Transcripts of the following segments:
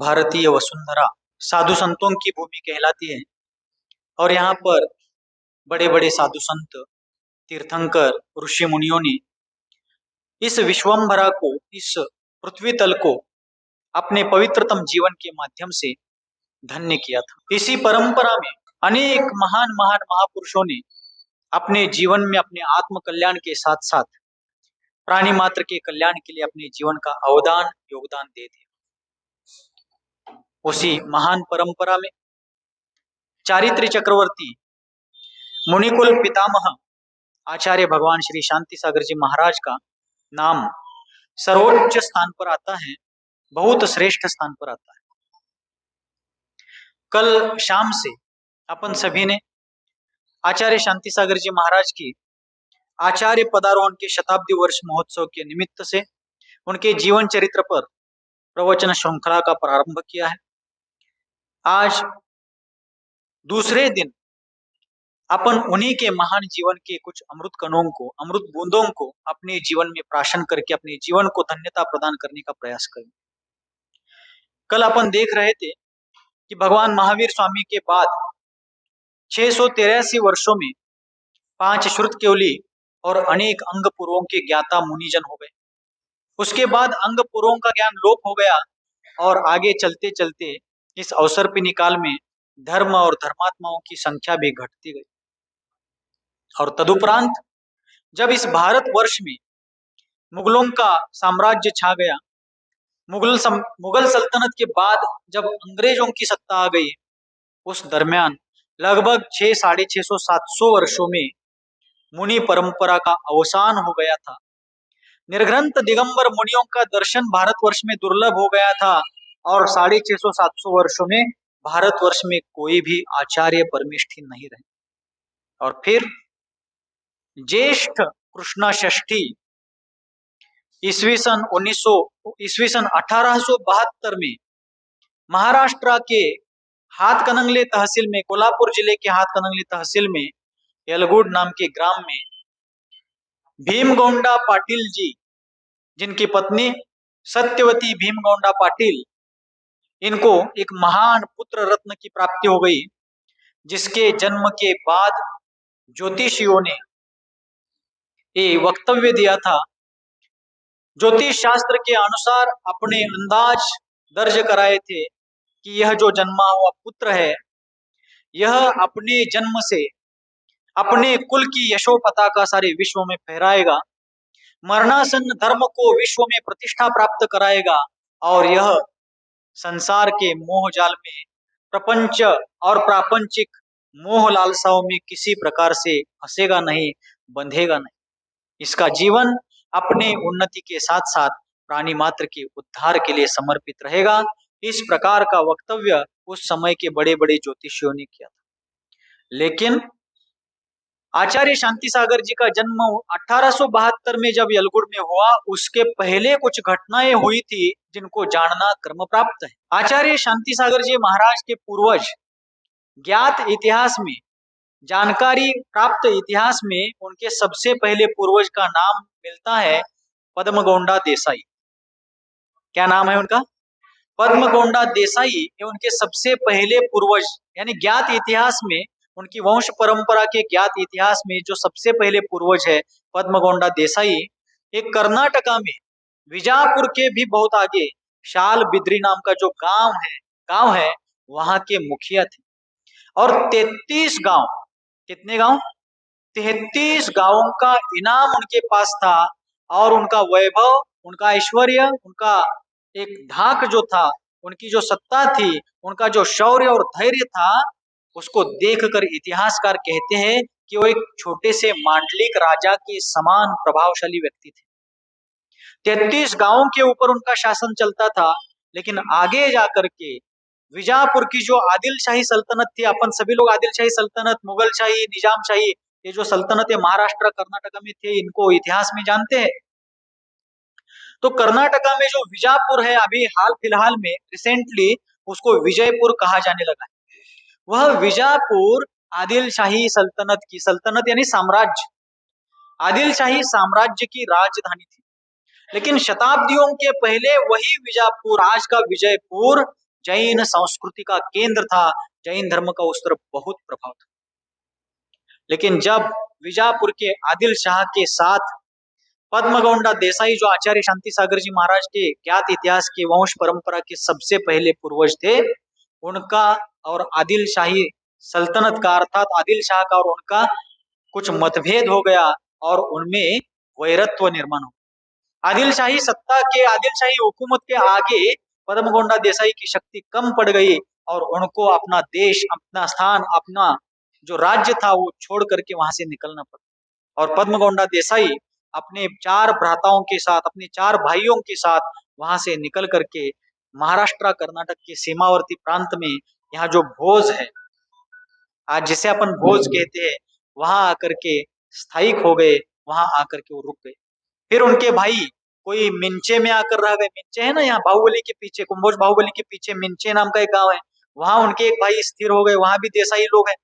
भारतीय वसुंधरा साधु संतों की भूमि कहलाती है। और यहाँ पर बड़े बड़े साधु संत, तीर्थंकर, ऋषि मुनियों ने इस विश्वम्भरा को, इस पृथ्वी तल को अपने पवित्रतम जीवन के माध्यम से धन्य किया था। इसी परंपरा में अनेक महान महान महापुरुषों ने अपने जीवन में अपने आत्म कल्याण के साथ साथ प्राणी मात्र के कल्याण के लिए अपने जीवन का अवदान, योगदान दे दिया। उसी महान परंपरा में चारित्र चक्रवर्ती मुनिकुल पितामह आचार्य भगवान श्री शांति सागर जी महाराज का नाम सर्वोच्च स्थान पर आता है, बहुत श्रेष्ठ स्थान पर आता है। कल शाम से अपन सभी ने आचार्य शांति सागर जी महाराज की आचार्य पदारोहण के शताब्दी वर्ष महोत्सव के निमित्त से उनके जीवन चरित्र पर प्रवचन श्रृंखला का प्रारंभ किया है। आज दूसरे दिन अपन उन्हीं के महान जीवन के कुछ अमृत कणों को, अमृत बूंदों को अपने जीवन में प्राशन करके अपने जीवन को धन्यता प्रदान करने का प्रयास करें। कल अपन देख रहे थे कि भगवान महावीर स्वामी के बाद 683 वर्षों में 5 श्रुतकेवली और अनेक अंग पूर्वों के ज्ञाता मुनिजन हो गए। उसके बाद अंग पूर्वों का ज्ञान लोप हो गया और आगे चलते चलते इस अवसर पे निकाल में धर्म और धर्मात्माओं की संख्या भी घटती गई। और तदुपरांत जब इस भारत वर्ष में मुगलों का साम्राज्य छा गया, मुगल सल्तनत के बाद जब अंग्रेजों की सत्ता आ गई, उस दरमियान लगभग 600-650-700 वर्षों में मुनि परंपरा का अवसान हो गया था। निर्ग्रंथ दिगंबर मुनियों का दर्शन भारतवर्ष में दुर्लभ हो गया था और 650-700 वर्षों में भारतवर्ष में कोई भी आचार्य परमिष्ठी नहीं रहे। और फिर ज्येष्ठ कृष्णा षष्ठी ईस्वी सन 1872 में महाराष्ट्र के हातकणंगले तहसील में, कोल्हापुर जिले के हातकणंगले तहसील में यलगुड नाम के ग्राम में भीमगौंडा पाटिल जी, जिनकी पत्नी सत्यवती भीमगौंडा पाटिल, इनको एक महान पुत्र रत्न की प्राप्ति हो गई, जिसके जन्म के बाद ज्योतिषियों ने ये वक्तव्य दिया था। ज्योतिष शास्त्र के अनुसार अपने अंदाज दर्ज कराए थे कि यह जो जन्मा हुआ पुत्र है, यह अपने जन्म से अपने कुल की यशो पताका सारे विश्व में फहराएगा, मरणासन्न धर्म को विश्व में प्रतिष्ठा प्राप्त कराएगा और यह संसार के मोह जाल में, प्रपंच और प्रापंचिक मोह लालसाओं में किसी प्रकार से फंसेगा नहीं, बंधेगा नहीं। इसका जीवन अपने उन्नति के साथ साथ प्राणी मात्र के उद्धार के लिए समर्पित रहेगा। इस प्रकार का वक्तव्य उस समय के बड़े बड़े ज्योतिषियों ने किया था। लेकिन आचार्य शांति सागर जी का जन्म 1872 में जब यलगुड़ में हुआ, उसके पहले कुछ घटनाएं हुई थी जिनको जानना क्रम प्राप्त है। आचार्य शांति सागर जी महाराज के पूर्वज ज्ञात इतिहास में, जानकारी प्राप्त इतिहास में उनके सबसे पहले पूर्वज का नाम मिलता है पद्मगौंडा देसाई। क्या नाम है उनका? पद्मगौंडा देसाई। ये उनके सबसे पहले पूर्वज, यानी ज्ञात इतिहास में, उनकी वंश परंपरा के ज्ञात इतिहास में जो सबसे पहले पूर्वज है पद्मगौंडा देसाई, एक कर्नाटका में विजापुर के भी बहुत आगे शाल बिद्री नाम का जो गांव है वहां के मुखिया थे। और 33 गांव, कितने गांव? 33 गांवों का इनाम उनके पास था और उनका वैभव, उनका ऐश्वर्य, उनका एक धाक जो था, उनकी जो सत्ता थी, उनका जो शौर्य और धैर्य था, उसको देखकर इतिहासकार कहते हैं कि वो एक छोटे से मांडलिक राजा के समान प्रभावशाली व्यक्ति थे। 33 गांवों के ऊपर उनका शासन चलता था। लेकिन आगे जाकर के विजापुर की जो आदिलशाही सल्तनत थी, अपन सभी लोग आदिलशाही सल्तनत, मुगलशाही, निजामशाही, ये जो सल्तनतें महाराष्ट्र कर्नाटका में थे, इनको इतिहास में जानते हैं। तो कर्नाटका में जो विजापुर है, अभी हाल फिलहाल में रिसेंटली उसको विजयपुर कहा जाने लगा है। वह विजापुर आदिलशाही सल्तनत की, सल्तनत यानी साम्राज्य, आदिलशाही साम्राज्य की राजधानी थी। लेकिन शताब्दियों के पहले वही विजापुर, आज का विजयपुर, जैन संस्कृति का केंद्र था, जैन धर्म का उस तरफ बहुत प्रभाव था। लेकिन जब विजापुर के आदिल शाह के साथ पद्मगौंडा देसाई, जो आचार्य शांति सागर जी महाराज के ज्ञात इतिहास के वंश परंपरा के सबसे पहले पूर्वज थे, उनका और आदिल शाही सल्तनत का अर्थात आदिल शाह का और उनका कुछ मतभेद हो गया और उनमें वैरत्व निर्माण हो। आदिल शाही सत्ता के, आदिल शाही हुकूमत के आगे पद्मगौंडा देसाई की शक्ति कम पड़ गई और उनको अपना देश, अपना स्थान, अपना जो राज्य था वो छोड़ करके वहां से निकलना पड़ा। और पद्मगौंडा देसाई अपने 4 भ्राताओं के साथ, अपने 4 भाइयों के साथ वहां से निकल करके महाराष्ट्र कर्नाटक के सीमावर्ती प्रांत में, यहाँ जो भोज है आज जिसे अपन भोज कहते हैं, वहां आकर के स्थायिक हो गए, वहां आकर के वो रुक गए। फिर उनके भाई कोई मिंचे में आकर रह गए। मिंचे है ना यहाँ बाहुबली के पीछे, कुंभोज बाहुबली के पीछे मिंचे नाम का एक गांव है, वहां उनके एक भाई स्थिर हो गए, वहां भी देसाई लोग हैं।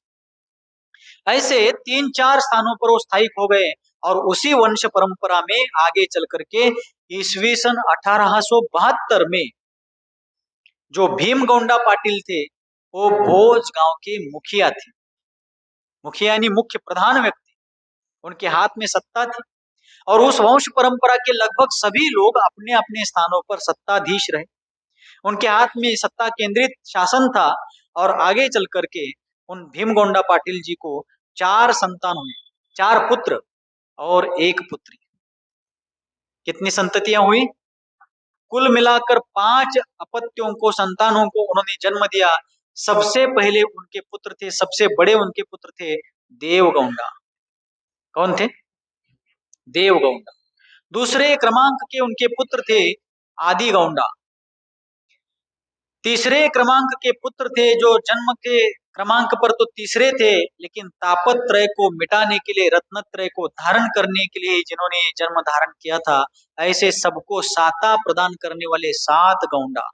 ऐसे 3-4 स्थानों पर वो स्थायिक हो गए और उसी वंश परंपरा में आगे चल करके ईस्वी सन 1872 में जो भीम गौंडा पाटिल थे, वो भोज गांव के मुखिया थे। मुखिया यानी मुख्य प्रधान व्यक्ति, उनके हाथ में सत्ता थी और उस वंश परंपरा के लगभग सभी लोग अपने अपने स्थानों पर सत्ताधीश रहे। उनके हाथ में सत्ता केंद्रित शासन था और आगे चल करके उन भीम गौंडा पाटिल जी को 4 संतान हुए, 4 पुत्र और 1 पुत्री। कितनी संततियां हुई? कुल मिलाकर 5 अपत्यों को, संतानों को उन्होंने जन्म दिया। सबसे पहले उनके पुत्र थे, सबसे बड़े उनके पुत्र थे देवगौंडा। कौन थे? देवगौंडा। दूसरे क्रमांक के उनके पुत्र थे आदि गौंडा। तीसरे क्रमांक के पुत्र थे, जो जन्म के क्रमांक पर तो तीसरे थे, लेकिन तापत्रय को मिटाने के लिए, रत्नत्रय को धारण करने के लिए जिन्होंने जन्म धारण किया था, ऐसे सबको साता प्रदान करने वाले 7 गौंडा,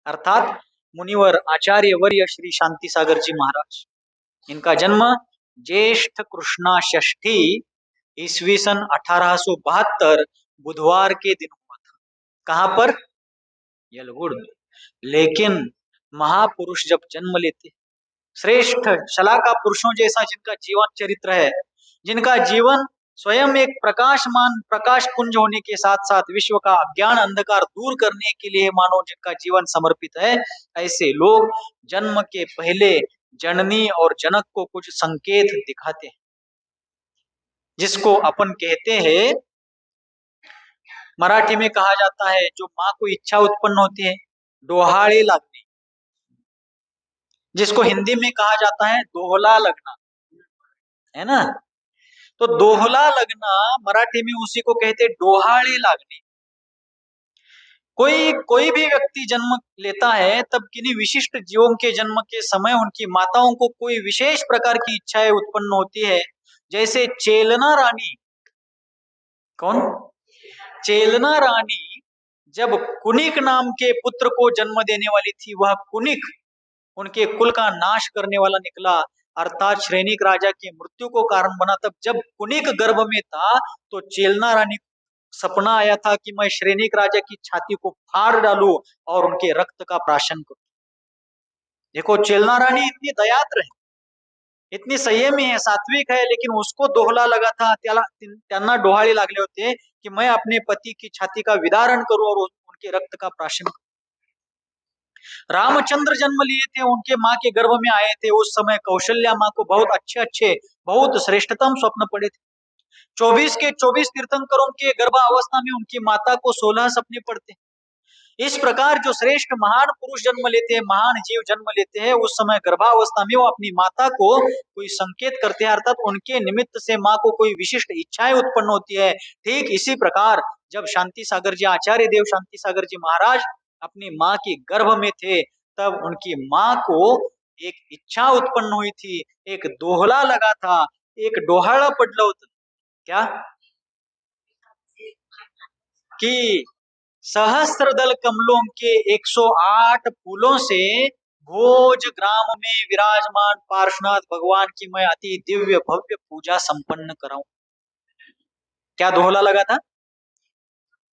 अर्थात मुनिवर आचार्य वर्य श्री शांति सागर जी महाराज। इनका जन्म ज्येष्ठ कृष्णा षष्ठी ईस्वी सन 1872 बुधवार के दिन हुआ था। कहां पर? यलगुड़ में। लेकिन महापुरुष जब जन्म लेते, श्रेष्ठ शलाका पुरुषों जैसा जिनका जीवन चरित्र है, जिनका जीवन स्वयं एक प्रकाशमान प्रकाश पुंज होने के साथ साथ विश्व का अज्ञान अंधकार दूर करने के लिए मानो जिनका जीवन समर्पित है, ऐसे लोग जन्म के पहले जननी और जनक को कुछ संकेत दिखाते हैं, जिसको अपन कहते हैं, मराठी में कहा जाता है, जो माँ को इच्छा उत्पन्न होती है डोहाड़े लगने, जिसको हिंदी में कहा जाता है दोहला लगना, है ना। तो दोहला लगना मराठी में उसी को कहते डोहाड़े लगने। कोई कोई भी व्यक्ति जन्म लेता है तब किन्हीं विशिष्ट जीवों के जन्म के समय उनकी माताओं को कोई विशेष प्रकार की इच्छाएं उत्पन्न होती है। जैसे चेलना रानी, कौन? चेलना रानी जब कुनिक नाम के पुत्र को जन्म देने वाली थी, वह कुनिक उनके कुल का नाश करने वाला निकला, अर्थात श्रेनिक राजा की मृत्यु को कारण बना। तब जब कुनिक गर्भ में था तो चेलना रानी सपना आया था कि मैं श्रेनिक राजा की छाती को फाड़ डालूं और उनके रक्त का प्राशन करूं। देखो चेलना रानी इतनी दयात्र है, इतनी संयमी है, सात्विक है, लेकिन उसको दोहला लगा था, त्यांना डोहाळे लागले होते कि मैं अपने पति की छाती का विदारण करूं और उनके रक्त का प्राशन करूं। रामचंद्र जन्म लिए थे, उनके माँ के गर्भ में आए थे, उस समय कौशल्या माँ को बहुत अच्छे अच्छे, बहुत श्रेष्ठतम स्वप्न पड़े थे। 24 के 24 तीर्थंकरों के गर्भावस्था में उनकी माता को 16 सपने पड़ते। इस प्रकार जो श्रेष्ठ महान पुरुष जन्म लेते हैं, महान जीव जन्म लेते हैं, उस समय गर्भावस्था में वो अपनी माता को कोई संकेत करते हैं, अर्थात उनके निमित्त से माँ को कोई विशिष्ट इच्छाएं उत्पन्न होती है। ठीक इसी प्रकार जब शांति सागर जी, आचार्य देव शांति सागर जी महाराज अपनी माँ के गर्भ में थे, तब उनकी माँ को एक इच्छा उत्पन्न हुई थी, एक दोहला लगा था, एक डोहाड़ा पडलं होतं। क्या? कि सहस्त्रदल कमलों के 108 फूलों से भोज ग्राम में विराजमान पार्श्वनाथ भगवान की मैं अति दिव्य भव्य पूजा संपन्न कराऊं। क्या दोहला लगा था?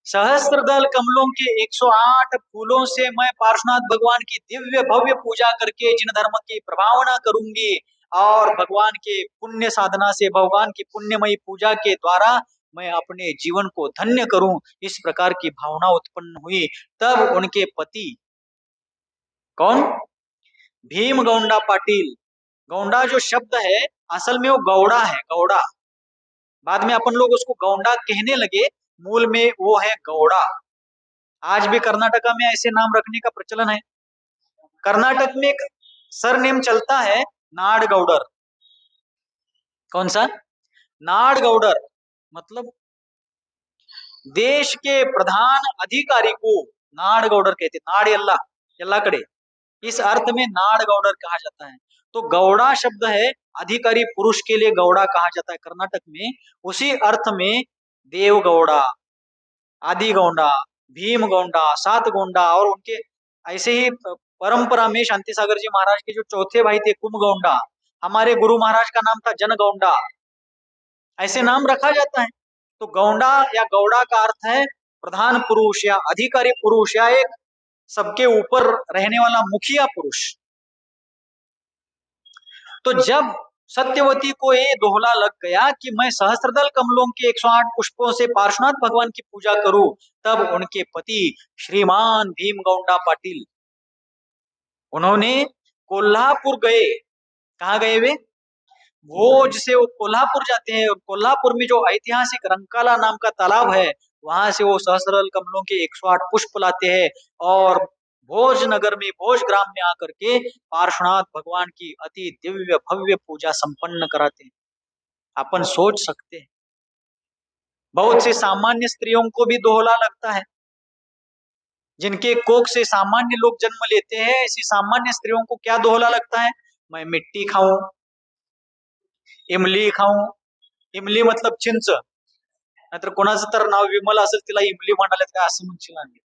सहस्त्रदल कमलों के 108 फूलों से मैं पार्श्वनाथ भगवान की दिव्य भव्य पूजा करके जिन धर्म की प्रभावना करूंगी और भगवान के पुण्य साधना से भगवान की पुण्यमयी पूजा के द्वारा मैं अपने जीवन को धन्य करूं, इस प्रकार की भावना उत्पन्न हुई। तब उनके पति कौन, भीम गौंडा पाटिल। गौंडा जो शब्द है असल में वो गौड़ा है, गौड़ा। बाद में अपन लोग उसको गौंडा कहने लगे, मूल में वो है गौड़ा। आज भी कर्नाटका में ऐसे नाम रखने का प्रचलन है। कर्नाटक में एक सरनेम चलता है नाडगौडर। कौन सा? नाडगौडर मतलब देश के प्रधान अधिकारी को नाडगौडर कहते, नाड यल्ला, यल्ला कड़े, इस अर्थ में नाडगौडर कहा जाता है। तो गौड़ा शब्द है अधिकारी पुरुष के लिए गौड़ा कहा जाता है कर्नाटक में। उसी अर्थ में देवगौड़ा, आदि गौंडा, भीम गौंडा, सात गौंडा और उनके ऐसे ही परंपरा में शांति सागर जी महाराज के जो चौथे भाई थे कुम गौंडा, हमारे गुरु महाराज का नाम था जन गौंडा, ऐसे नाम रखा जाता है। तो गौंडा या गौड़ा का अर्थ है प्रधान पुरुष या अधिकारी पुरुष या एक सबके ऊपर रहने वाला मुखिया पुरुष। तो जब सत्यवती को ये दोहला लग गया कि मैं सहस्त्रदल कमलों के 108 पुष्पों से पार्श्वनाथ भगवान की पूजा करूं, तब उनके पति श्रीमान भीम गौंडा पाटिल, उन्होंने कोल्हापुर गए। कहा गए वे? भोज से वो कोल्हापुर जाते हैं और कोल्हापुर में जो ऐतिहासिक रंकाला नाम का तालाब है, वहां से वो सहस्त्रदल कमलों के 108 पुष्प लाते हैं और भोज नगर में, भोज ग्राम में आकर के पार्श्वनाथ भगवान की अति दिव्य भव्य पूजा संपन्न कराते हैं। अपन सोच सकते हैं, बहुत से सामान्य स्त्रियों को भी दोहला लगता है, जिनके कोख से सामान्य लोग जन्म लेते हैं, ऐसी सामान्य स्त्रियों को क्या दोहला लगता है? मैं मिट्टी खाऊं, इमली खाऊं। इमली मतलब चिंच, नाहीतर कोणाचं तर नाव विमल असेल तिला इमली म्हणाले काय असं म्हणशील आम्ही।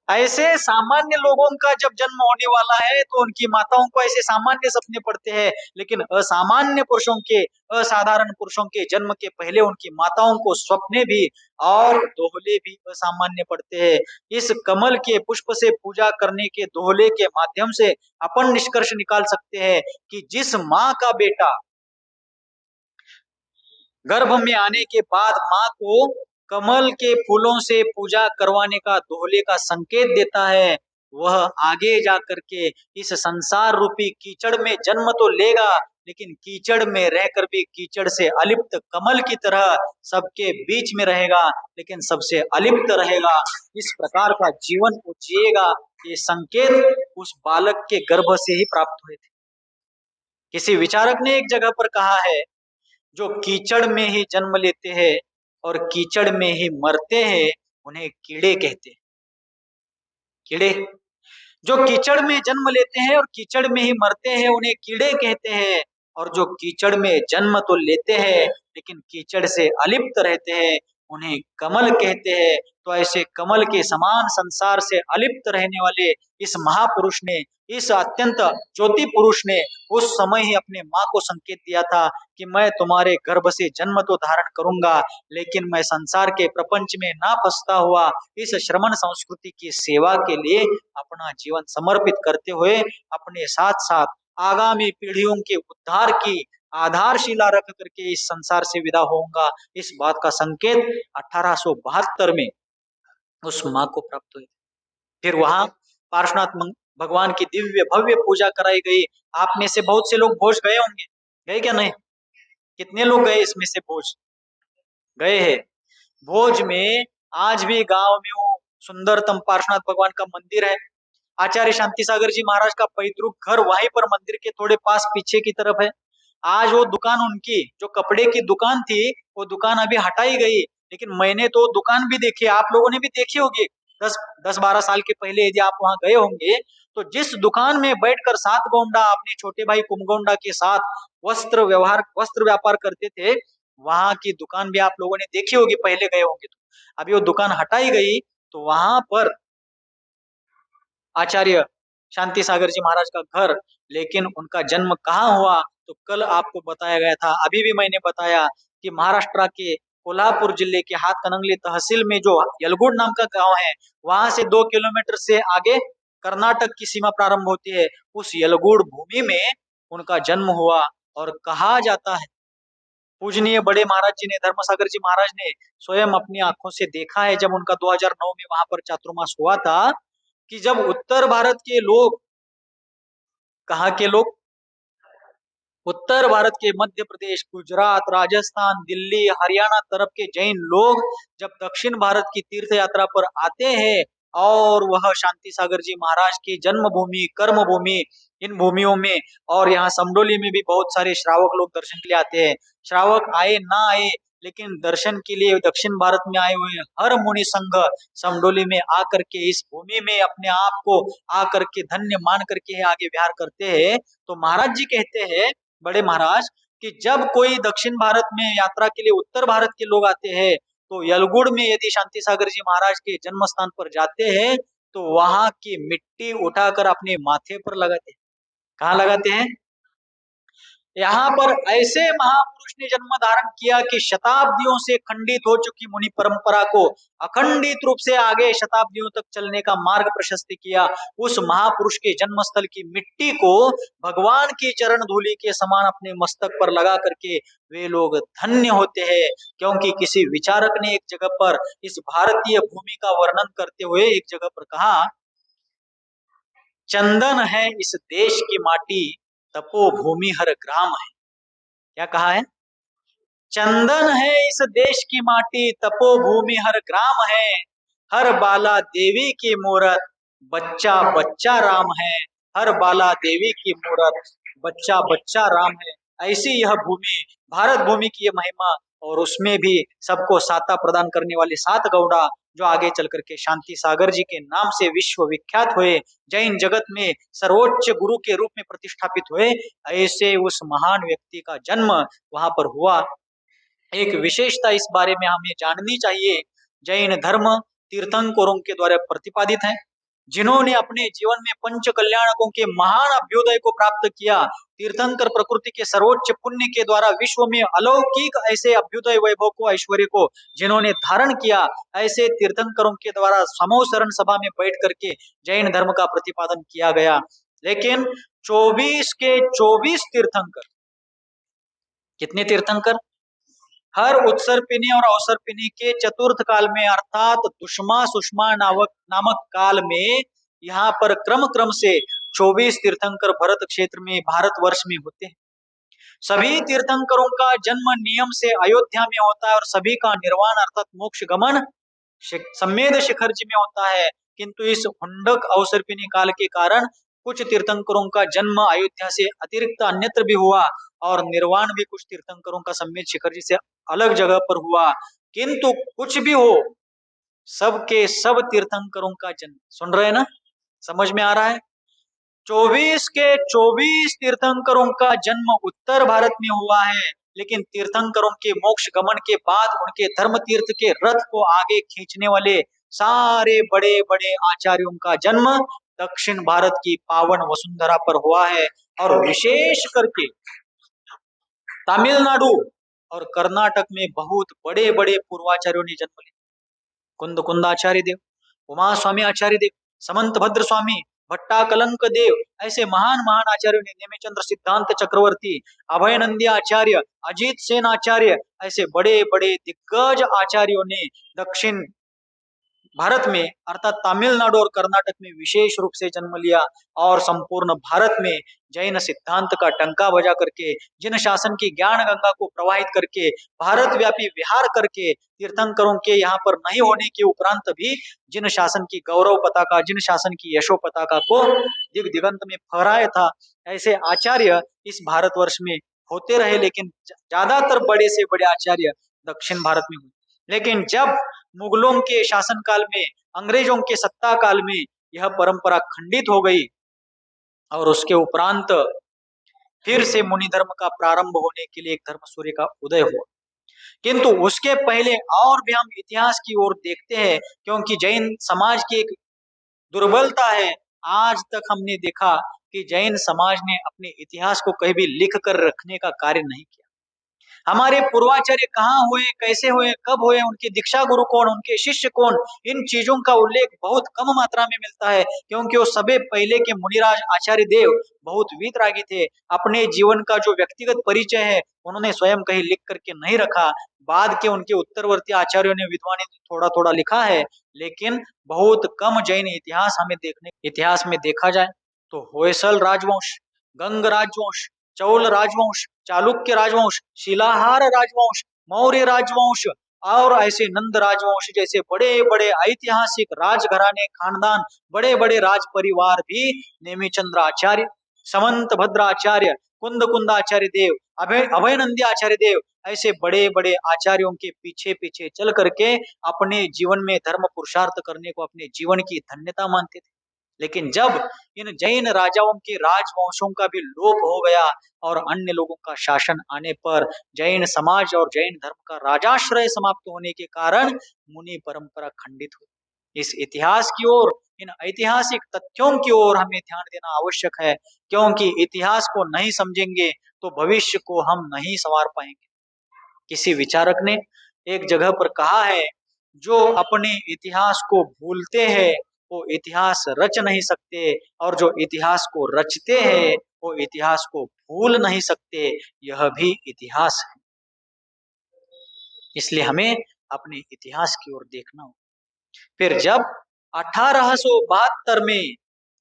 ऐसे सामान्य लोगों का जब जन्म होने वाला है तो उनकी माताओं को ऐसे सामान्य सपने पड़ते हैं, लेकिन असामान्य पुरुषों के, असाधारण पुरुषों के जन्म के पहले उनकी माताओं को सपने भी और दोहले भी असामान्य पड़ते हैं। इस कमल के पुष्प से पूजा करने के दोहले के माध्यम से अपन निष्कर्ष निकाल सकते हैं कि जिस माँ का बेटा गर्भ में आने के बाद माँ को कमल के फूलों से पूजा करवाने का दोहले का संकेत देता है, वह आगे जाकर के इस संसार रूपी कीचड़ में जन्म तो लेगा, लेकिन कीचड़ में रहकर भी कीचड़ से अलिप्त कमल की तरह सबके बीच में रहेगा, लेकिन सबसे अलिप्त रहेगा। इस प्रकार का जीवन वो जिएगा। ये संकेत उस बालक के गर्भ से ही प्राप्त हुए थे। किसी विचारक ने एक जगह पर कहा है, जो कीचड़ में ही जन्म लेते हैं और कीचड़ में ही मरते हैं, उन्हें कीड़े कहते हैं। कीड़े जो कीचड़ में जन्म लेते हैं और कीचड़ में ही मरते हैं, उन्हें कीड़े कहते हैं। और जो कीचड़ में जन्म तो लेते हैं लेकिन कीचड़ से अलिप्त रहते हैं, उन्हें कमल कहते हैं। तो ऐसे कमल के समान संसार से अलिप्त रहने वाले इस महापुरुष ने, इस अत्यंत ज्योति पुरुष ने उस समय ही अपने माँ को संकेत दिया था कि मैं तुम्हारे गर्भ से जन्म तो धारण करूंगा, लेकिन मैं संसार के प्रपंच में ना फंसता हुआ इस श्रमण संस्कृति की सेवा के लिए अपना जीवन समर्पित करते हुए अपने साथ साथ आगामी पीढ़ियों के उद्धार की आधारशिला रख करके इस संसार से विदा होऊंगा, इस बात का संकेत 1872 में उस माँ को प्राप्त हुई। फिर वहां पार्श्वनाथ भगवान की दिव्य भव्य पूजा कराई गई। आप में से बहुत से लोग भोज गए होंगे, गए क्या नहीं? कितने लोग गए इसमें से भोज गए हैं? भोज में आज भी गांव में वो सुंदरतम पार्श्वनाथ भगवान का मंदिर है। आचार्य शांति सागर जी महाराज का पैतृक घर वहीं पर मंदिर के थोड़े पास पीछे की तरफ है। आज वो दुकान, उनकी जो कपड़े की दुकान थी, वो दुकान अभी हटाई गई, लेकिन मैंने तो दुकान भी देखी, आप लोगों ने भी देखी होगी। 10-12 साल के पहले यदि आप वहां गए होंगे तो जिस दुकान में बैठकर सात गोंडा अपने छोटे भाई कुमगोंडा के साथ वस्त्र व्यापार करते थे, वहां की दुकान भी आप लोगों ने देखी होगी, पहले गए होंगे तो। अभी वो दुकान हटाई गई तो वहां पर आचार्य शांति सागर जी महाराज का घर, लेकिन उनका जन्म कहाँ हुआ तो कल आपको बताया गया था, अभी भी मैंने बताया कि महाराष्ट्र के कोल्हापुर जिले के हातकणंगले तहसील में जो यलगुड़ नाम का गांव है, वहां से 2 किलोमीटर से आगे कर्नाटक की सीमा प्रारंभ होती है। उस यलगुड़ भूमि में उनका जन्म हुआ। और कहा जाता है, पूजनीय बड़े महाराज जी ने, धर्मसागर जी महाराज ने स्वयं अपनी आंखों से देखा है, जब उनका 2009 में वहां पर चातुर्मास हुआ था, कि जब उत्तर भारत के लोग, कहाँ के लोग, उत्तर भारत के मध्य प्रदेश, गुजरात, राजस्थान, दिल्ली, हरियाणा तरफ के जैन लोग जब दक्षिण भारत की तीर्थ यात्रा पर आते हैं, और वह शांति सागर जी महाराज की जन्मभूमि, कर्म भूमि, इन भूमियों में, और यहाँ समडोली में भी बहुत सारे श्रावक लोग दर्शन के लिए आते हैं। श्रावक आए ना आए, लेकिन दर्शन के लिए दक्षिण भारत में आए हुए हर मुनि संघ समडोली में आकर के, इस भूमि में अपने आप को आकर के धन्य मान करके आगे विहार करते हैं। तो महाराज जी कहते हैं, बड़े महाराज, कि जब कोई दक्षिण भारत में यात्रा के लिए उत्तर भारत के लोग आते हैं, तो यलगुड़ में यदि शांति सागर जी महाराज के जन्म स्थान पर जाते हैं, तो वहां की मिट्टी उठाकर अपने माथे पर लगाते हैं। कहाँ लगाते हैं? यहाँ पर ऐसे महापुरुष ने जन्म धारण किया कि शताब्दियों से खंडित हो चुकी मुनि परंपरा को अखंडित रूप से आगे शताब्दियों तक चलने का मार्ग प्रशस्त किया। उस महापुरुष के जन्मस्थल की मिट्टी को भगवान की चरण धूलि के समान अपने मस्तक पर लगा करके वे लोग धन्य होते हैं। क्योंकि किसी विचारक ने एक जगह पर इस भारतीय भूमि का वर्णन करते हुए एक जगह पर कहा, चंदन है इस देश की माटी, तपोभूमि हर ग्राम है। क्या कहा है? चंदन है इस देश की माटी, तपोभूमि हर ग्राम है। हर बाला देवी की मूरत, बच्चा बच्चा राम है। हर बाला देवी की मूरत, बच्चा बच्चा राम है। ऐसी यह भूमि, भारत भूमि की यह महिमा, और उसमें भी सबको साता प्रदान करने वाले सात गौड़ा, जो आगे चल करके शांति सागर जी के नाम से विश्व विख्यात हुए, जैन जगत में सर्वोच्च गुरु के रूप में प्रतिष्ठापित हुए, ऐसे उस महान व्यक्ति का जन्म वहां पर हुआ। एक विशेषता इस बारे में हमें जाननी चाहिए, जैन धर्म तीर्थंकरों के द्वारा प्रतिपादित है, जिन्होंने अपने जीवन में पंच कल्याणकों के महान अभ्युदय को प्राप्त किया। तीर्थंकर प्रकृति के सर्वोच्च पुण्य के द्वारा विश्व में अलौकिक ऐसे अभ्युदय वैभव को, ऐश्वर्य को जिन्होंने धारण किया, ऐसे तीर्थंकरों के द्वारा समूह शरण सभा में बैठ करके जैन धर्म का प्रतिपादन किया गया। लेकिन 24 के 24 तीर्थंकर, कितने तीर्थंकर? हर उत्सर्पिणी और अवसर्पिणी के चतुर्थ काल में, अर्थात दुष्मा सुषमा नामक काल में, यहाँ पर क्रम क्रम से 24 तीर्थंकर भरत क्षेत्र में, भारतवर्ष में होते हैं। सभी तीर्थंकरों का जन्म नियम से अयोध्या में होता है, और सभी का निर्वाण अर्थात मोक्ष गमन सम्मेद शिखर जी में होता है। किंतु इस हुंडक अवसर्पिणी काल के कारण कुछ तीर्थंकरों का जन्म अयोध्या से अतिरिक्त अन्यत्र भी हुआ, और निर्वाण भी कुछ तीर्थंकरों का सम्मेद शिखर जी से अलग जगह पर हुआ। किंतु कुछ भी हो, सबके सब तीर्थंकरों का जन्म, सुन रहे हैं ना, समझ में आ रहा है? 24 के 24 तीर्थंकरों का जन्म उत्तर भारत में हुआ है, लेकिन तीर्थंकरों के मोक्ष गमन के बाद उनके धर्म तीर्थ के रथ को आगे खींचने वाले सारे बड़े बड़े आचार्यों का जन्म दक्षिण भारत की पावन वसुंधरा पर हुआ है। और विशेष करके तमिलनाडु और कर्नाटक में बहुत बड़े बड़े पूर्वाचार्यों ने जन्म लिया। कुंद कुंदाचार्य देव, उमा स्वामी आचार्य देव, समंत भद्र स्वामी, भट्टा कलंक देव, ऐसे महान महान आचार्यों ने, नेमिचंद्र सिद्धांत चक्रवर्ती, अभयनंदी आचार्य, अजीत सेन आचार्य, ऐसे बड़े बड़े दिग्गज आचार्यों ने दक्षिण भारत में अर्थात तमिलनाडु और कर्नाटक में विशेष रूप से जन्म लिया, और संपूर्ण भारत में जैन सिद्धांत का डंका बजा करके, जिन शासन की ज्ञान गंगा को प्रवाहित करके, भारत व्यापी विहार करके, तीर्थंकरों के यहाँ पर नहीं होने के उपरांत भी जिन शासन की गौरव पताका, जिन शासन की यशो पताका को दिग दिगंत में फहराया था, ऐसे आचार्य इस भारतवर्ष में होते रहे। लेकिन ज्यादातर बड़े से बड़े आचार्य दक्षिण भारत में हुए। लेकिन जब मुगलों के शासनकाल में, अंग्रेजों के सत्ता काल में यह परंपरा खंडित हो गई, और उसके उपरांत फिर से मुनि धर्म का प्रारंभ होने के लिए एक धर्म सूर्य का उदय हुआ। किंतु उसके पहले और भी हम इतिहास की ओर देखते हैं, क्योंकि जैन समाज की एक दुर्बलता है, आज तक हमने देखा कि जैन समाज ने अपने इतिहास को कहीं भी लिख कर रखने का कार्य नहीं किया। हमारे पूर्वाचार्य कहाँ हुए, कैसे हुए, कब हुए, उनके दीक्षा गुरु कौन, उनके शिष्य कौन, इन चीजों का उल्लेख बहुत कम मात्रा में मिलता है, क्योंकि वो सबे पहले के मुनिराज आचार्य देव बहुत वीतरागी थे। अपने जीवन का जो व्यक्तिगत परिचय है उन्होंने स्वयं कहीं लिख करके नहीं रखा। बाद के उनके उत्तरवर्ती आचार्यों ने, विद्वान ने थोड़ा थोड़ा लिखा है, लेकिन बहुत कम जैन इतिहास हमें देखने, इतिहास में देखा जाए तो होयसल राजवंश, गंग राजवंश, चौल राजवंश, चालुक्य राजवंश, शिलाहार राजवंश, मौर्य राजवंश और ऐसे नंद राजवंश जैसे बड़े बड़े ऐतिहासिक राजघराने, खानदान, बड़े बड़े राज परिवार भी नेमिचंद्राचार्य, समंत भद्राचार्य, कुंद कुंदाचार्य देव, अभय आचार्य देव, ऐसे बड़े बड़े आचार्यों के पीछे पीछे चल करके अपने जीवन में धर्म पुरुषार्थ करने को अपने जीवन की धन्यता मानते थे। लेकिन जब इन जैन राजाओं के राजवंशों का भी लोप हो गया और अन्य लोगों का शासन आने पर जैन समाज और जैन धर्म का राजाश्रय समाप्त होने के कारण मुनि परंपरा खंडित हुई। इस इतिहास की ओर, इन ऐतिहासिक तथ्यों की ओर हमें ध्यान देना आवश्यक है, क्योंकि इतिहास को नहीं समझेंगे तो भविष्य को हम नहीं संवार पाएंगे। किसी विचारक ने एक जगह पर कहा है, जो अपने इतिहास को भूलते हैं वो इतिहास रच नहीं सकते, और जो इतिहास को रचते हैं वो इतिहास को भूल नहीं सकते। यह भी इतिहास है। इसलिए हमें अपने इतिहास की ओर देखना होगा। फिर जब 1872 में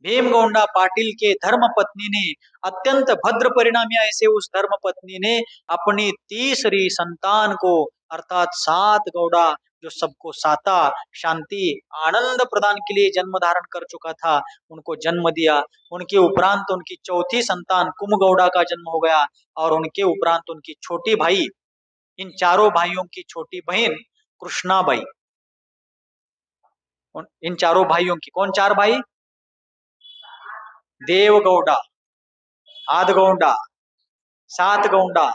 भीमगौंडा पाटिल के धर्म पत्नी ने, अत्यंत भद्र परिणामी ऐसे उस धर्म पत्नी ने अपनी तीसरी संतान को, अर्थात सात गौड़ा, जो सबको साता, शांति, आनंद प्रदान के लिए जन्म धारण कर चुका था, उनको जन्म दिया। उनके उपरांत उनकी चौथी संतान कुमगौड़ा का जन्म हो गया, और उनके उपरांत उनकी छोटी भाई, इन चारों भाइयों की छोटी बहन कृष्णाबाई, इन चारों भाइयों की, कौन चार भाई, देवगौड़ा, आदगौंडा, सातगौंडा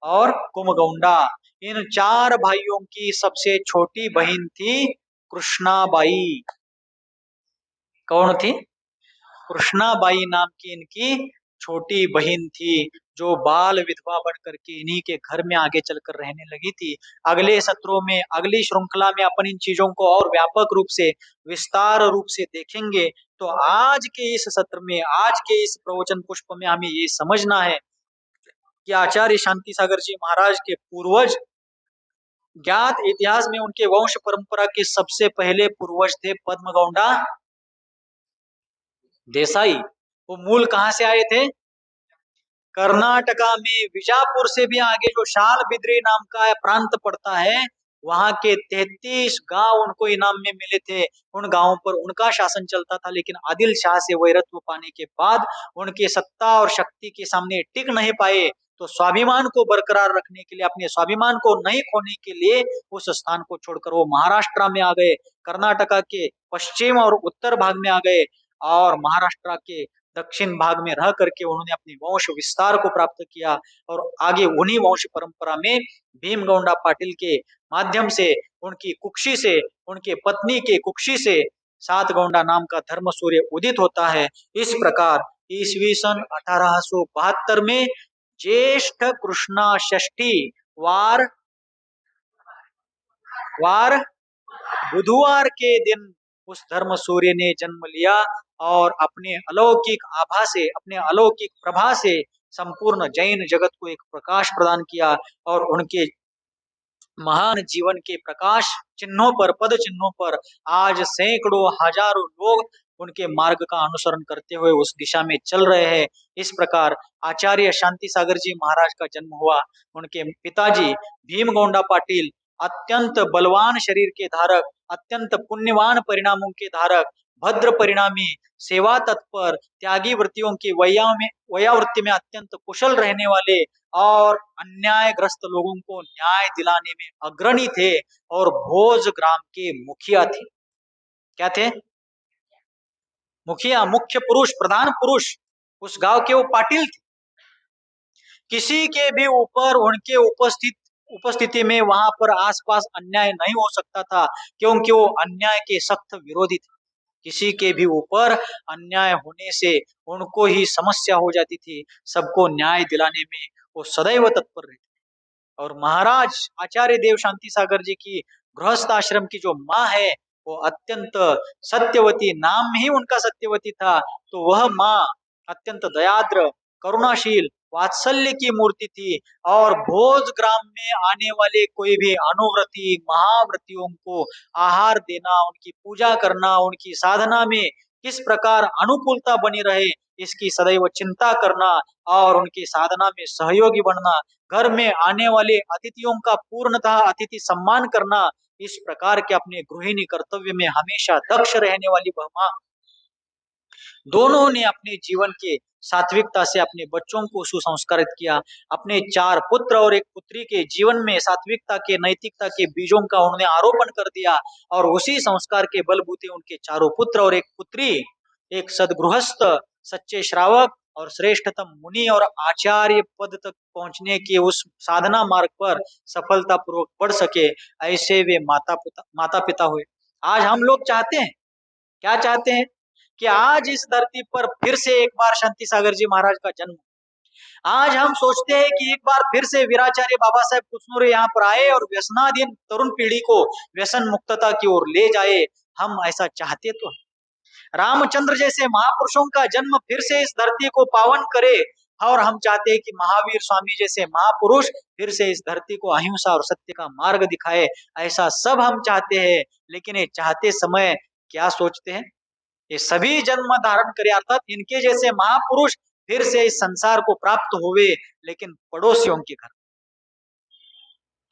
और कुमगौंडा, इन चार भाइयों की सबसे छोटी बहन थी कृष्णाबाई। कौन थी? कृष्णाबाई नाम की इनकी छोटी बहन थी, जो बाल विधवा बन करके इन्हीं के घर में आगे चलकर रहने लगी थी। अगले सत्रों में, अगली श्रृंखला में अपन इन चीजों को और व्यापक रूप से, विस्तार रूप से देखेंगे। तो आज के इस सत्र में, आज के इस प्रवचन पुष्प में हमें ये समझना है कि आचार्य शांति सागर जी महाराज के पूर्वज, ज्ञात इतिहास में उनके वंश परंपरा के सबसे पहले पूर्वज थे पद्मगौंडा देसाई। वो मूल कहां से आए थे? कर्नाटका में बीजापुर से भी आगे जो शाल बिद्री नाम का प्रांत पड़ता है, वहां के 33 गांव उनको इनाम में मिले थे। उन गांवों पर उनका शासन चलता था, लेकिन आदिल शाह से वैरत्व पाने के बाद उनके सत्ता और शक्ति के सामने टिक नहीं पाए, तो स्वाभिमान को बरकरार रखने के लिए, अपने स्वाभिमान को नहीं खोने के लिए उस स्थान को छोड़कर वो महाराष्ट्र में आ गए, कर्नाटका के पश्चिम और उत्तर भाग में आ गए, और महाराष्ट्र के दक्षिण भाग में रह करके उन्होंने अपनी वंश विस्तार को प्राप्त किया। और आगे उन्हीं वंश परंपरा में भीमगौंडा पाटिल के माध्यम से, उनकी कुक्षी से, उनके पत्नी के कुक्षी से सातगौंडा नाम का धर्म सूर्य उदित होता है। इस प्रकार ईस्वी सन 1872 में ज्येष्ठ कृष्णा षष्ठी वार वार बुधवार के दिन उस धर्म सूर्य ने जन्म लिया, और अपने अलौकिक आभा से, अपने अलौकिक प्रभा से संपूर्ण जैन जगत को एक प्रकाश प्रदान किया। और उनके महान जीवन के प्रकाश चिन्हों पर, पद चिन्हों पर आज सैकड़ों हजारों लोग उनके मार्ग का अनुसरण करते हुए उस दिशा में चल रहे हैं। इस प्रकार आचार्य शांति सागर जी महाराज का जन्म हुआ। उनके पिताजी भीमगौंडा पाटिल अत्यंत बलवान शरीर के धारक, अत्यंत पुण्यवान परिणामों के धारक, भद्र परिणामी, सेवा तत्पर, त्यागी वृत्तियों की वयावृत्ति में अत्यंत कुशल रहने वाले, और अन्यायग्रस्त लोगों को न्याय दिलाने में अग्रणी थे, और भोज ग्राम के मुखिया थे। क्या थे? मुखिया, मुख्य पुरुष, प्रधान पुरुष उस गांव के वो पाटिल थे। किसी के भी ऊपर उनके उपस्थिति में वहां पर आसपास अन्याय नहीं हो सकता था, क्योंकि वो अन्याय के सख्त विरोधी थे। किसी के भी ऊपर अन्याय होने से उनको ही समस्या हो जाती थी, सबको न्याय दिलाने में वो सदैव तत्पर रहते। और महाराज आचार्य देव शांति सागर जी की गृहस्थ आश्रम की जो माँ है वो अत्यंत सत्यवती, नाम में ही उनका सत्यवती था, तो वह माँ अत्यंत दयाद्र, करुणाशील, वात्सल्य की मूर्ति थी। और भोज ग्राम में आने वाले कोई भी अनुव्रती महाव्रतियों को आहार देना, उनकी पूजा करना, उनकी साधना में किस प्रकार अनुकूलता बनी रहे इसकी सदैव चिंता करना और उनकी साधना में सहयोगी बनना, घर में आने वाले अतिथियों का पूर्णतः अतिथि सम्मान करना, इस प्रकार के अपने गृहिणी कर्तव्य में हमेशा दक्ष रहने वाली वह मां, दोनों ने अपने जीवन के सात्विकता से अपने बच्चों को सुसंस्कारित किया। अपने 4 पुत्र और 1 पुत्री के जीवन में सात्विकता के, नैतिकता के बीजों का उन्होंने आरोपण कर दिया और उसी संस्कार के बलबूते उनके चारों पुत्र और 1 पुत्री एक सदगृहस्थ, सच्चे श्रावक और श्रेष्ठतम मुनि और आचार्य पद तक पहुंचने के उस साधना मार्ग पर सफलता पूर्वक बढ़ सके, ऐसे वे माता पिता हुए। आज हम लोग चाहते हैं, क्या चाहते हैं कि आज इस धरती पर फिर से एक बार शांति सागर जी महाराज का जन्म। आज हम सोचते हैं कि एक बार फिर से वीराचार्य बाबा साहेब कुचनूरे यहाँ पर आए और व्यसनाधीन तरुण पीढ़ी को व्यसन मुक्तता की ओर ले जाए। हम ऐसा चाहते तो हैं। रामचंद्र जैसे महापुरुषों का जन्म फिर से इस धरती को पावन करे, और हम चाहते हैं कि महावीर स्वामी जैसे महापुरुष फिर से इस धरती को अहिंसा और सत्य का मार्ग दिखाए। ऐसा सब हम चाहते हैं, लेकिन ये चाहते समय क्या सोचते हैं, ये सभी जन्म धारण करे, अर्थात इनके जैसे महापुरुष फिर से इस संसार को प्राप्त होवे, लेकिन पड़ोसियों के घर।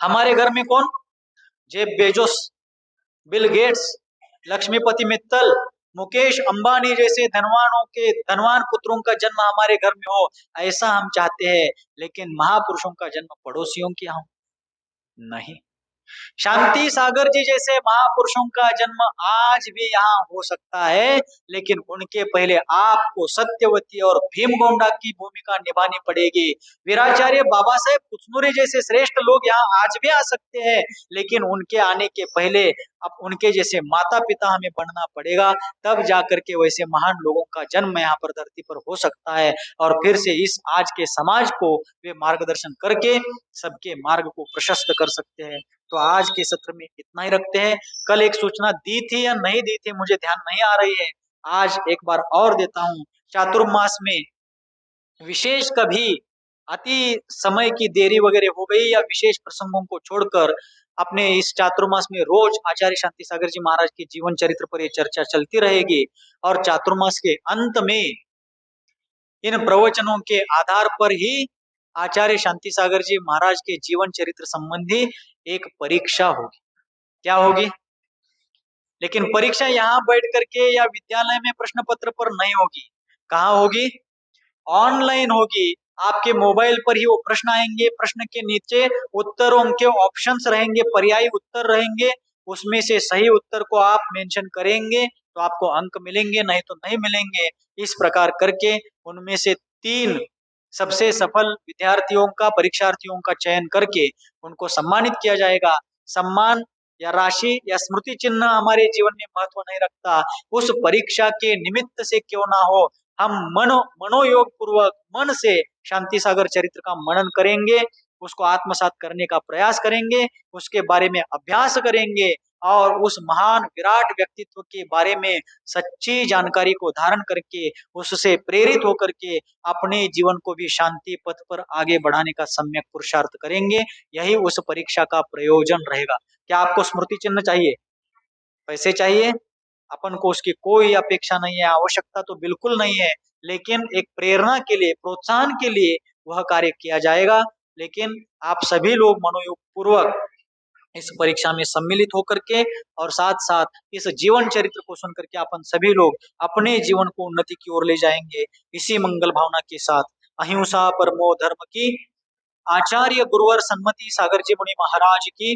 हमारे घर में कौन? Jeff Bezos, Bill Gates, Lakshmipati Mittal, Mukesh Ambani जैसे धनवानों के धनवान पुत्रों का जन्म हमारे घर में हो, ऐसा हम चाहते हैं। लेकिन महापुरुषों का जन्म पड़ोसियों के यहाँ नहीं। शांति सागर जी जैसे महापुरुषों का जन्म आज भी यहाँ हो सकता है, लेकिन उनके पहले आपको सत्यवती और भीमगोंडा की भूमिका निभानी पड़ेगी। वीराचार्य बाबा साहेब कुचनूरे जैसे श्रेष्ठ लोग यहाँ आज भी आ सकते हैं, लेकिन उनके आने के पहले अब उनके जैसे माता पिता हमें बनना पड़ेगा, तब जाकर के वैसे महान लोगों का जन्म यहाँ पर धरती पर हो सकता है। और फिर से इस आज के समाज को वे मार्गदर्शन करके सबके मार्ग को प्रशस्त कर सकते हैं। तो आज के सत्र में इतना ही रखते हैं। कल एक सूचना दी थी या नहीं दी थी मुझे ध्यान नहीं आ रही है, आज एक बार और देता हूं। चातुर्मास में विशेष कभी अति समय की देरी वगैरह हो गई या विशेष प्रसंगों को छोड़कर अपने इस चातुर्मास में रोज आचार्य शांति सागर जी महाराज के जीवन चरित्र पर यह चर्चा चलती रहेगी। और चातुर्मास के अंत में इन प्रवचनों के आधार पर ही आचार्य शांति सागर जी महाराज के जीवन चरित्र संबंधी एक परीक्षा होगी। क्या होगी? लेकिन परीक्षा यहाँ बैठ करके या विद्यालय में प्रश्न पत्र पर नहीं होगी। कहाँ होगी? ऑनलाइन होगी। आपके मोबाइल पर ही वो प्रश्न आएंगे, प्रश्न के नीचे उत्तरों के ऑप्शंस रहेंगे, पर्यायी उत्तर रहेंगे, उसमें से सही उत्तर को आप मेंशन करेंगे तो आपको अंक मिलेंगे, नहीं तो नहीं मिलेंगे। इस प्रकार करके उनमें से 3 सबसे सफल विद्यार्थियों का, परीक्षार्थियों का चयन करके उनको सम्मानित किया जाएगा। सम्मान या राशि या स्मृति चिन्ह हमारे जीवन में महत्व नहीं रखता। उस परीक्षा के निमित्त से क्यों ना हो, हम मनोयोग पूर्वक मन से शांति सागर चरित्र का मनन करेंगे, उसको आत्मसात करने का प्रयास करेंगे, उसके बारे में अभ्यास करेंगे और उस महान विराट व्यक्तित्व के बारे में सच्ची जानकारी को धारण करके उससे प्रेरित होकर के अपने जीवन को भी शांति पथ पर आगे बढ़ाने का सम्यक पुरुषार्थ करेंगे। यही उस परीक्षा का प्रयोजन रहेगा। क्या आपको स्मृति चिन्ह चाहिए? पैसे चाहिए? अपन को उसकी कोई अपेक्षा नहीं है, आवश्यकता तो बिल्कुल नहीं है, लेकिन एक प्रेरणा के लिए, प्रोत्साहन के लिए वह कार्य किया जाएगा। लेकिन आप सभी लोग मनोयोग पूर्वक इस परीक्षा में सम्मिलित होकर के और साथ साथ इस जीवन चरित्र को सुन करके अपन सभी लोग अपने जीवन को उन्नति की ओर ले जाएंगे। इसी मंगल भावना के साथ अहिंसा परमो धर्म की आचार्य गुरुवर सन्मति सागर जी मुनि महाराज की